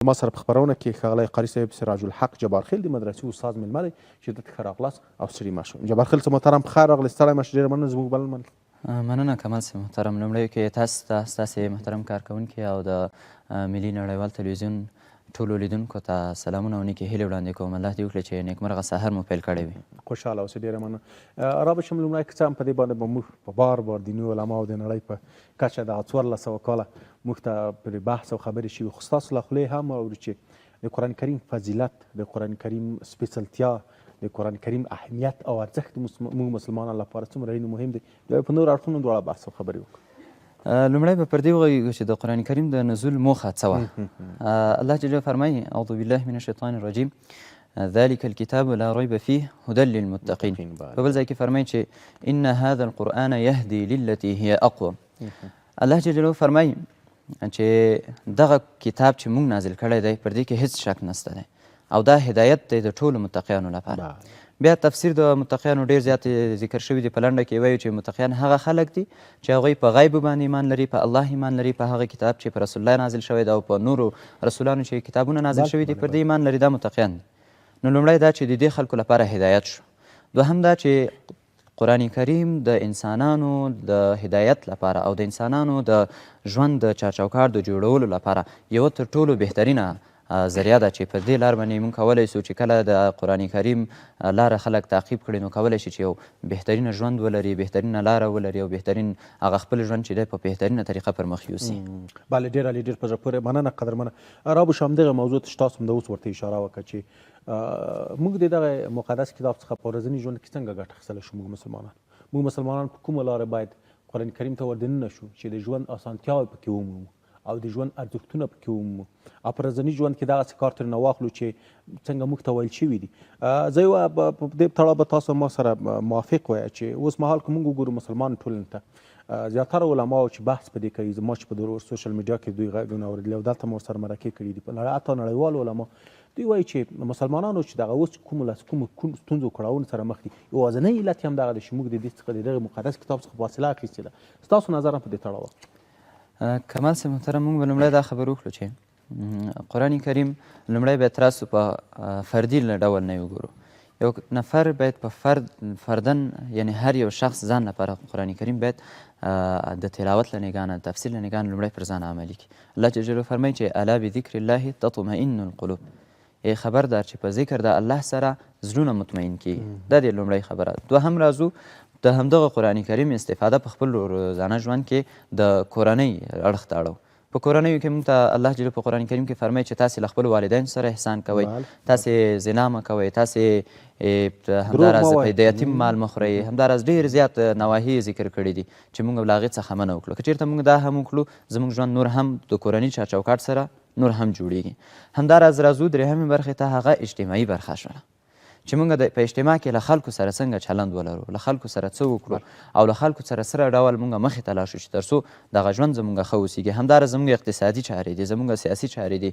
ما سره په خپرونه کې ښاغلی قاري صاحب سراج الحق جبارخیل د مدرسې استاد میلمه دی چې دلته ښه راغلاست او ستړي مه شئ. جبارخیل صاحب محترم په خیر راغلئ، ستړی مه شئ، ډېره مننه زموږ بلنه منل. مننه کمال صاحب محترم. لومړی کې تاسو ته ستاسې محترم کارکوونکي او د ملي نړیوال تلویزیون ټولو لیدونکو ته سلامونه او نیکې هیلې وړاندې کوم. الله دې وکړي چې نیکمرغه سهار مو پیل کړی وي. خوشحاله اوسئ، ډېره مننه. رابشم لومړی که څه هم په دې باندې به موږ په بار بار دیني علماو د نړۍ په کچه دغه 1400 کاله موږ ته پرې بحث او خبرې شوي، خو ستاسو له خولې هم اورو چې د قرآن کریم فضیلت، د قرآن کریم سپېڅلتیا، د قرآن کریم اهمیت او ارزښت موږ مسلمانانو لپاره څومره اړین مهم دی. بیا په نورو اړخونو دواړه بحث او خبرې وکړو. لومړی به پر دې وغږیږو چې د قرآن کریم د نزول موخه څه وه. الله جل فرمایي اعوذ بالله من الشیطان الرجیم ذلك الكتاب لا ريب فيه هدى للمتقين. په بل ځای کې فرمایي چې ان هذا القرآن يهدي للتي هي اقوم. الله جل فرمایي چې دغه کتاب چې موږ نازل کړی دی پر دې کې هیڅ شک نشته دی او دا هدایت دی د ټولو متقیانو لپاره. بیا تفسیر د متقیانو ډېر زیات ذکر شوي دي. په لنډه کې وایو چې متقیان هغه خلک دي چې هغوی په غیب باندې ایمان لري، په الله ایمان لري، په هغه کتاب چې په رسول الله نازل شوی دی او په نورو رسولانو چې کتابونه نازل شوي دي پر دې ایمان لري. دا متقیان دي. نو لومړی دا چې د دې خلکو لپاره هدایت شو. دوهم دا چې قرآن کریم د انسانانو د هدایت لپاره او د انسانانو د ژوند د چارچوکاټ د جوړولو لپاره یوه تر ټولو بهترینه ذریعه ده چې په دې لار باندې موږ کولی سو چې کله د قرآن کریم لاره خلک تعقیب کړي نو کولی شي چې یو بهترینه ژوند ولري، بهترینه لاره ولري او بهترین هغه خپل ژوند چې دی په بهترینه طریقه پر مخ یوسي. بله، ډېر عالي، ډېر په زړه پورې. مننه قدرمنه. رابوش همدغه موضوع ته تاسو هم د اوس ورته اشاره وکړه چې موږ د دغه مقدس کتاب څخه په ورځني ژوند کې څنګه ګټه اخیستلی شو. موږ مسلمانان په کومه لاره باید قرآن کریم ته ور دننه شو چې د ژوند اسانتیاوې پکې ومومو او د ژوند ارزښتونه پکې ومومو او په ورځني ژوند کې دغسې کار ترېنه واخلو چې څنګه موږ ته ویل شوي دي. زه یوه په دې تړاو به تاسو ما سره موافق وایه چې اوس مهال که موږ وګورو مسلمان ټولنې ته زیاتره علماو چې بحث په دې کوي، زما چې په سوشل میډیا کې دوی غږونه اورېدلي او دلته مو ورسره مرکې کړي دي، حتی نړیوال علما دوی وایي چې مسلمانانو چې دغه اوس کومو ستونزو کړاوونو سره مخ دي، یوازینی علت یې هم دغه دی چې موږ د دې څخه د دغه مقدس کتاب څخه فاصله اخیستې ده. ستاسو نظر هم په دې تړاو؟ کمال صاحب محترم، موږ به لومړی دا خبر وکړو چې قرآن کریم لومړی باید تاسو په فردي ډول نه وګورو. یو نفر باید په فردن یعنی هر یو شخص ځان لپاره قرآن کریم باید د تلاوت له نګانه تفسیر له نګانه لومړی پر ځان عملي کړي. الله جل جلاله فرمایي چې الا بذکر الله تطمئن القلوب. ای خبردار چې په ذکر د الله سره زړونه مطمئن کیږي. دا د لومړی خبره. دوهم راځو د همدغه قرآن کریم استفاده په خپل روزانه ژوند کې د کورنۍ اړخ ته اړو. په کورنیو کې موږ ته الله جل په قرآن کریم کې فرمایي چې تاسې له خپلو والدینو سره احسان کوئ، تاسې زنا مه کوئ، تاسې همداراز د یتیم مال مه خورئ. همداراز ډېر زیات نواهی ذکر کړي دي چې موږ له هغې څخه منع وکړو. که چېرته موږ دا هم وکړو زموږ ژوند نور هم د کورني چارچوکاټ سره نور هم جوړیږي. همداراز راځو درېیمې برخې ته، هغه اجتماعي برخه شوله چې موږ په اجتماع کې له خلکو سره څنګه چلند ولرو، له خلکو سره څه وکړو او له خلکو سره سره ډول موږ مخې ته لاړ شو چې تر څو دغه ژوند زموږ ښه اوسیږي. همداراز زموږ اقتصادي چارې دي، زموږ سیاسي چارې دي،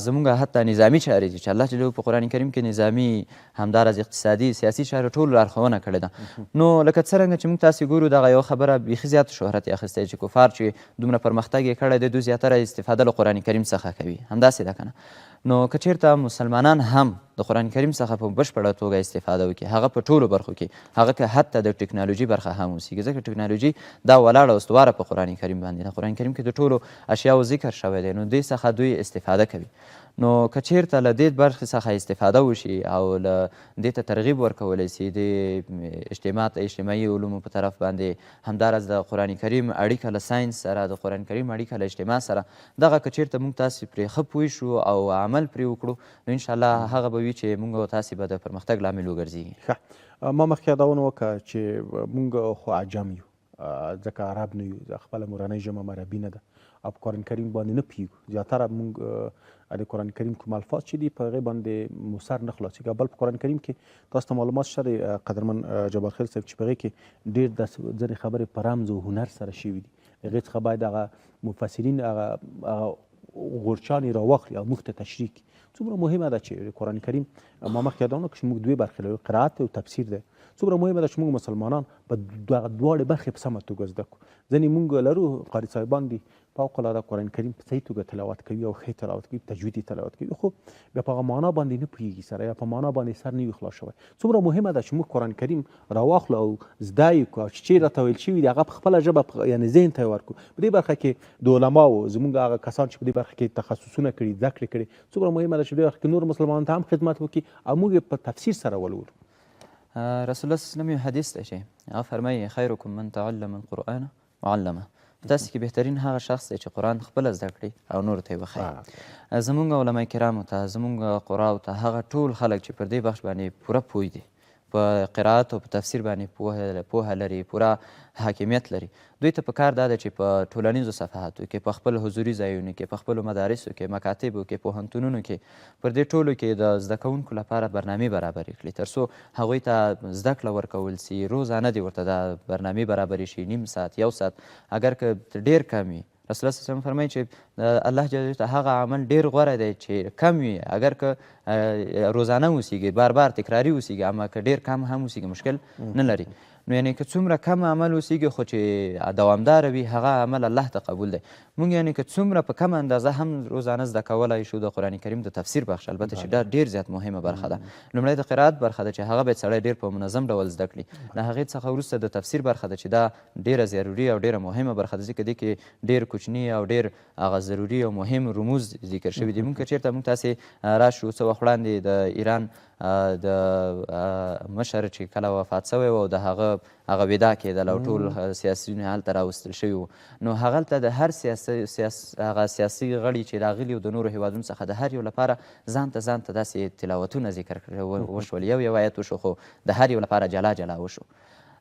زموږ حتی نظامي چارې دي چې الله جل په قرآن کریم کې نظامي همداراز اقتصادي سیاسي چارې ټولو لارښوونه کړې ده. نو لکه څرنګه چې موږ تاسې ګورو دغه یوه خبره بیخي زیات شهرت یې اخیستی چې کفار چې دومره پرمختګ یې کړی دی دوی زیاتره استفاده له قرآن کریم څخه کوي. همداسې ده که نه؟ نو که چېرته مسلمانان هم د قرآن کریم څخه په بشپړه توګه استفاده وکړي، هغه په ټولو برخو کې، هغه که حتی د ټکنالوژي برخه هم اوسیږي، ځکه ټکنالوژي دا ولاړه استواره په قرآن کریم باندې ده. قرآن کریم کې د ټولو اشیاو ذکر شوی دی، نو دې څخه دوی استفاده کوي. نو که چېرته له دې برخې څخه استفاده وشي او له دې ته ترغیب ورکولی سي د اجتماعي علومو په طرف باندې، همداراز د قرآن کریم اړیکه له ساینس سره، د قرآن کریم اړیکه له اجتماع سره، دغه که چېرته موږ تاسې پرې ښه پوه شو او عمل پرې وکړو نو انشاءالله هغه به وي چې موږ او تاسې به د پرمختګ لامل وګرځېږي. ښه، ما مخکې یادونه وکړه چې موږ خو عجم یو، ځکه عرب نه یو، خپله مورنۍ ژبه م عربي نه ده او په قرآن کریم باندې نه پوهېږو. زیاتره موږ د قرآن کریم کوم الفاظ چې دي په هغې باندې مو سر نه خلاصېږي. بل په قرآن کریم کې تاسو ته معلومات شته دی قدرمن جبارخیل صاحب چې په هغې کې ډېر داسې ځینې خبرې په رمز او هنر سره شوي دي. هغې څخه باید هغه مفسرین هغه غورچانې راواخلي او موږ ته تشریح کړي. څومره مهمه ده چې قرآن کریم ما مخکې یادونه وکړه چې موږ دوې برخې لرو، قرائت او تفسیر دی. څومره مهمه ده چې موږ مسلمانان په دواړې برخې په سمه توګه زده کړو. ځینې موږ لرو قاري صاحبان دي فوق العاده قرآن کریم په صحیح توګه تلاوت کوي او ښه تلاوت کوي، تجویدي تلاوت کوي، خو بیا په هغه معنا باندې نه پوهېږي سره، یا په معنا باندې سر نه وي خلاص شوی. څومره مهمه ده چې موږ قرآن کریم راواخلو او زده یې کړو، چې چیرې راته ویل شوي دي هغه په خپله ژبه یعنې ذهن ته یې ورکړو. په دې برخه کې د علماو زموږ هغه کسان چې په دې برخه کې تخصصونه کړي، زده کړې کړي، څومره مهمه ده چې په دې برخه کې نور مسلمانانو ته هم خدمت وکړي او موږ یې په تفسیر سره ولولو. رسول الله صلی الله علیه وسلم یو حدیث دی چې هغه فرمایي خیرکم من تعلم القرآن وعلمه. په تاسې کې بهترین هغه شخص دی چې قرآن خپله زده کړي او نورو ته یې وښایي. زموږ علما کرامو ته، زموږ قراو ته، هغه ټول خلک چې پر دې بخش باندې پوره پوه دي، په قرائت او په تفسیر باندې پوهه لري، پوره حاکمیت لري، دوی ته پکار دا ده چې په ټولنیزو صفحاتو کې، په خپل حضوري ځایونو کې، په خپلو مدارسو کې، مکاتبو کې، پوهنتونونو کې، پر دې ټولو کې د زده کوونکو لپاره برنامې برابرې کړي، تر څو هغوی ته زده کړه ورکول سي. روزانه دې ورته دا برنامې برابرې شي، نیم ساعت، 1 ساعت، اگر که ډېر کم وي. رسول الله صلی الله علیه وسلم فرمایي چې الله جل جلاله ته هغه عمل ډېر غوره دی چې کم وي، اگر که روزانه اوسیږي، بار بار تکراري اوسیږي، اما که ډېر کم هم اوسیږي مشکل نه لري. نو یعنې که څومره کم عمل اوسیږي خو چې دوامداره وي، هغه عمل الله ته قبول دی. موږ یعنې که څومره په کم اندازه هم روزانه زده کولی شو د قرآن کریم د تفسیر بخش، البته چې دا ډېر زیات مهمه برخه ده. لومړی د قرائت برخه ده چې هغه باید سړی ډېر په منظم ډول زده کړي. له هغې څخه وروسته د تفسیر برخه ده چې دا ډېره ضروري او ډېره مهمه برخه ده، ځکه دې کې ډېر کوچني او ډېر هغه ضروري او مهم رموز ذکر شوي دي. موږ که چېرته موږ تاسې راشو څه وخت وړاندې د ایران د مشر چې کله وفات سوی و او د هغه ودا کېدل او ټول سیاسیون هلته راوستل شوي وو، نو هغلته د هر هغه سیاسي غړي چې راغلي وو د نورو هیوادونو څخه، د هر یو لپاره ځان ته داسې تلاوتونه ذکر وشول. یو آیت وشو خو د هر یو لپاره جلا جلا وشو.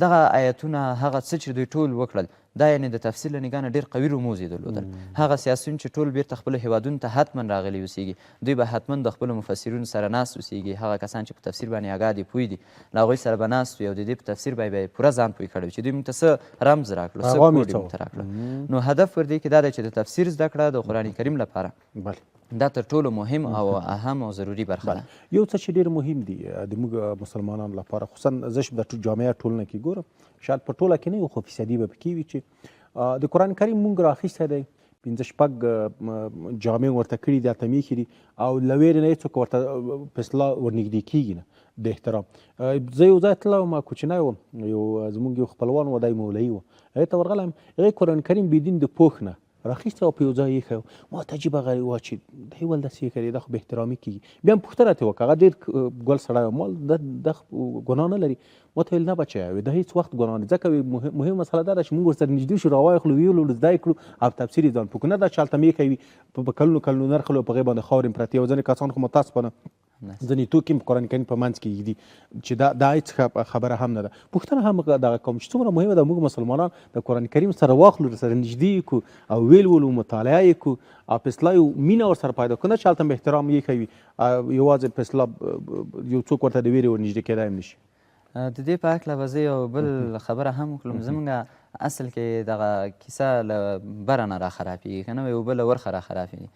دغه آیتونه هغه څه چې دوی ټول وکړل، دا یعنې د تفسیر له نګاه نه ډېر قوي رموز یې درلودل. هغه سیاسیون چې ټول بیرته خپلو هیوادونو ته حتما راغلي اوسیږي، دوی به حتما د خپلو مفسرینو سره ناست اوسیږي. هغه کسان چې په تفسیر باندې اګاه دي، پوه دي، له هغوی سره به ناست وي او د دې په تفسیر باندې به یې پوره ځان پوه کړی وي چې دوی موږ ته څه رمز راکړو، څه کوډ یې موږ ته راکړه. نو هدف پر دې کې دا دی چې د تفسیر زده کړه د قرآن کریم لپاره دا تر ټولو مهم او اهم او ضروري برخه ده. یو څه چې ډېر مهم دي د موږ مسلمانانو لپاره، خصوصا زه چې د جامعه ټولنه کې ګورم، شاید په ټوله کې نه وي خو فیصدي به پکې وي، چې د قرآن کریم موږ راخیستی دی، 5-6 جامع ورته کړي دي، اته میښې دي، او له ویرې نه هېڅوک ورته په اصطلاح ورنږدې کېږي نه د احترام. زه یو ځای تللی وم، کوچنی وم، زموږ یو خپلوان و، دی مولوي و، هغې ته ورغلی یم، هغې قرآن کریم بېدین د پوښ نه راخیستی او په یو ځای یې ایښی و. ما ته عجیبه غریب وه چې دی ول داسې ایښی دی، دا خو بې احترامي کېږي. بیا هم پوښتنه ترې وکړه، هغه ډېر ګل سړی و، ما دا ګناه نه لري. ما ته ویل نه بچیه، دا هېڅ وخت ګناه نه، ځکه مهمه مسله دا ده چې موږ ورسره نږدې شو، راواخلو، ویې ولولو، زده یې کړو او تفسیر یې ځان پوه کړو. نه دا چې هلته مې ایښی وي په کلونو کلونو نرخلو په هغې باندې خاورې پرتې او ځینې کسان خو متاسفانه ځینې توکي هم قرآن کریم په منځ کې ږدي چې دا هېڅ خبره هم نه ده. پوښتنه هم دغه کوم چې څومره مهمه ده موږ مسلمانان د قرآن کریم سره واخلو، سره نږدې یې کړو او ویې لولو، مطالعه یې کړو او په اصطلاح یو مینه ورسره پیدا کړو، نه چې هلته مې احترام ایښی وي، یوازې په اصطلاح یو څوک ورته د ویرې ورنږدې کېدی هم نه شي. د دې په هکله به زه یو بل خبره هم وکړم. زموږ اصل کې دغه کیسه له بره نه راخرابېږي، که نه یو بله ورخه راخرابېږي.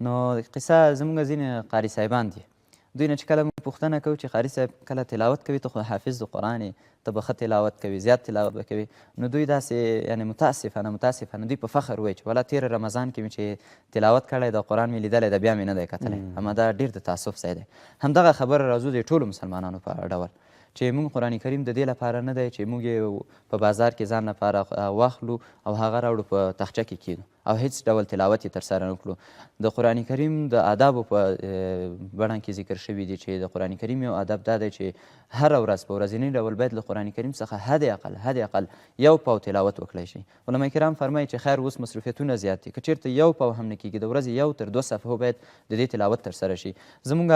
نو قصه زموږ ځینې قاري صاحبان دي، دوی نه چې کله موږ پوښتنه کوو چې قاري صاحب کله تلاوت کوي، ته خو حافظ د قرآن یې، ته به ښه تلاوت کوي، زیات تلاوت به کوي، نو دوی داسې یعنې متاسفانه دوی په فخر وایي چې والا تېره رمضان کې مې چې تلاوت کړی د قرآن مې لیدلی ده، بیا مې نه دی کتلی. اما دا ډېر د تاسف ځای دی. همدغه خبره راځو د ټولو مسلمانانو په ډول چې موږ قرآن کریم د دې لپاره نه دی چې موږ یې په بازار کې ځان لپاره واخلو او هغه راوړو په تاخچه کې کښېږدو او هیڅ ډول تلاوت یې ترسره نه کړو. د قرآن کریم د آدابو په بڼه کې ذکر شوي دي چې د قرآن کریم یو ادب دا دی چې هره ورځ په ورځني ډول باید له قرآن کریم څخه حد اقل 1 پاو تلاوت وکړی شي. علما کرام فرمایي چې خیر اوس مصروفیتونه زیات دي، که چېرته 1 پاو هم نه کېږي، د ورځې 1 تر 2 صفحو باید د دې تلاوت ترسره شي. زموږ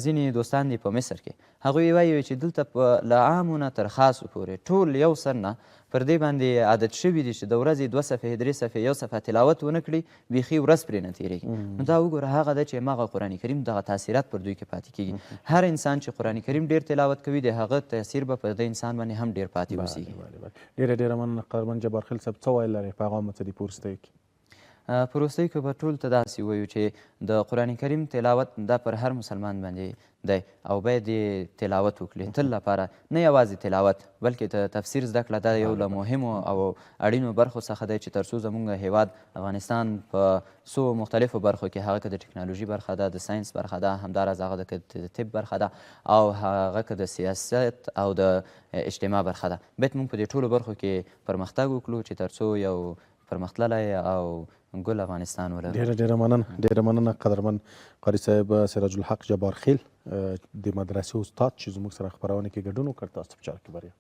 ځینې دوستان دي په مصر کې، هغوی وایي چې دلته له عامو نه تر خاصو پورې ټول یو سر نه پر دې باندې عادت شوي دي چې د ورځې 2 صفحې 3 صفحې 1 صفحه تلاوت ونه کړي، بیخي ورځ پرې نه تېرېږي. نو دا وګوره هغه ده چې هماغه قرآن کریم دغه تاثیرات پر دوی کې پاتې کېږي. هر انسان چې قرآن کریم ډېر تلاوت کوي د هغه تاثیر به پر دې انسان باندې هم ډېر پاتې اوسېږي. ډېره مننه قدرمن جبار خیل صاحب، څه ویل لرئ پیغام مو څه دي په وروستیو کې؟ په وروستیو کې به ټول ته داسې ووایو چې د قرآن کریم تلاوت دا پر هر مسلمان باندې دی او باید یې تلاوت وکړي تل لپاره، نه یوازې تلاوت بلکې د تفسیر زده کړه دا یو له مهمو او اړینو برخو څخه دی چې تر څو زموږ هیواد افغانستان په څو مختلفو برخو کې، هغه که د ټکنالوژي برخه ده، د ساینس برخه ده، همداراز هغه د طب برخه ده او هغه که د سیاست او د اجتماع برخه ده، باید موږ په دې ټولو برخو کې پرمختګ وکړو چې تر څو یو پرمختللی او ګل افغانستان ولرو. ډېره مننه قدرمن قاري صاحب سراج الحق جبار خیل د مدرسې استاد چې زموږ سره خپرونه کې ګډون وکړ. تاسو په چاره کې بریا.